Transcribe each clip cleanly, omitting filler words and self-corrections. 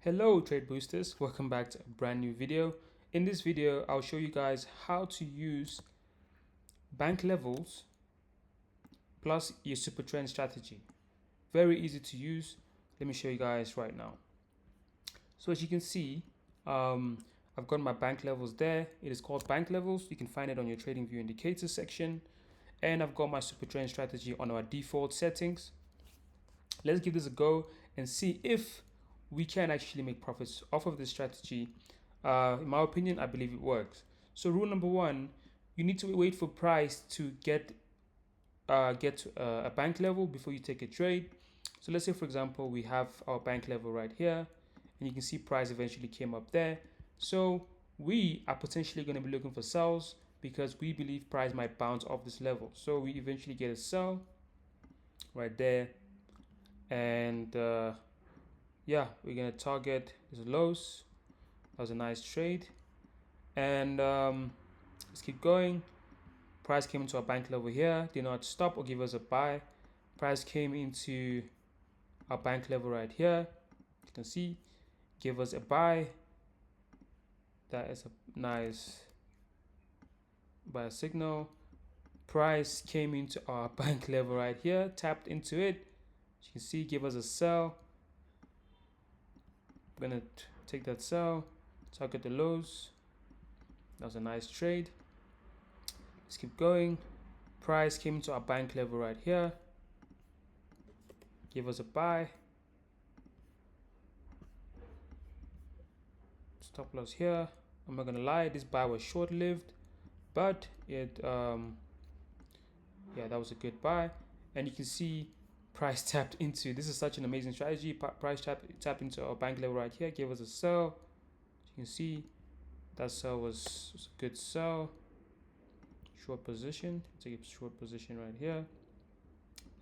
Hello trade boosters, welcome back to a brand new video. In this video I'll show you guys how to use bank levels plus your super trend strategy. Very easy to use. Let me show you guys right now. So as you can see, I've got my bank levels there. It is called bank levels. You can find it on your trading view indicators section, and I've got my super trend strategy on our default settings. Let's give this a go and see if we can actually make profits off of this strategy. In my opinion, I believe it works. So rule number one, you need to wait for price to get to a bank level before you take a trade. So let's say, for example, we have our bank level right here, and you can see price eventually came up there. So we are potentially going to be looking for sells because we believe price might bounce off this level. So we eventually get a sell right there, and yeah, we're gonna target these lows. That was a nice trade, and let's keep going. Price came into our bank level here, did not stop or give us a buy. Price came into our bank level right here, you can see, give us a buy. That is a nice buy signal. Price came into our bank level right here, tapped into it, as you can see, give us a sell. I'm gonna take that sell, target the lows. That was a nice trade. Let's keep going. Price came to our bank level right here, give us a buy. Stop loss here. I'm not gonna lie, this buy was short-lived, but it yeah, that was a good buy. And you can see price tapped into, this is such an amazing strategy. Price tapped into our bank level right here, gave us a sell. You can see that sell was a good sell. Short position, take a short position right here,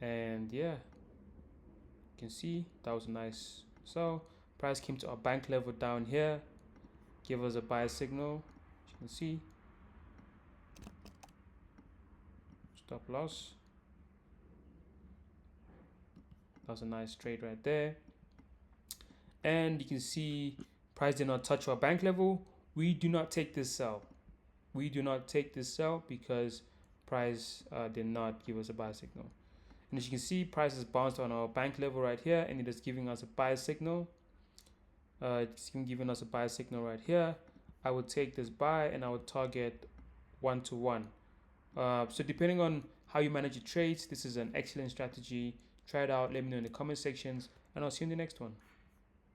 and yeah, you can see that was a nice sell. Price came to our bank level down here, give us a buy signal, as you can see. Stop loss. That was a nice trade right there. And you can see price did not touch our bank level. We do not take this sell. We do not take this sell because price did not give us a buy signal. And as you can see, price is bounced on our bank level right here, and it is giving us a buy signal. It's giving us a buy signal right here. I would take this buy and I would target 1-to-1. So depending on how you manage your trades, this is an excellent strategy. Try it out. Let me know in the comment sections, and I'll see you in the next one.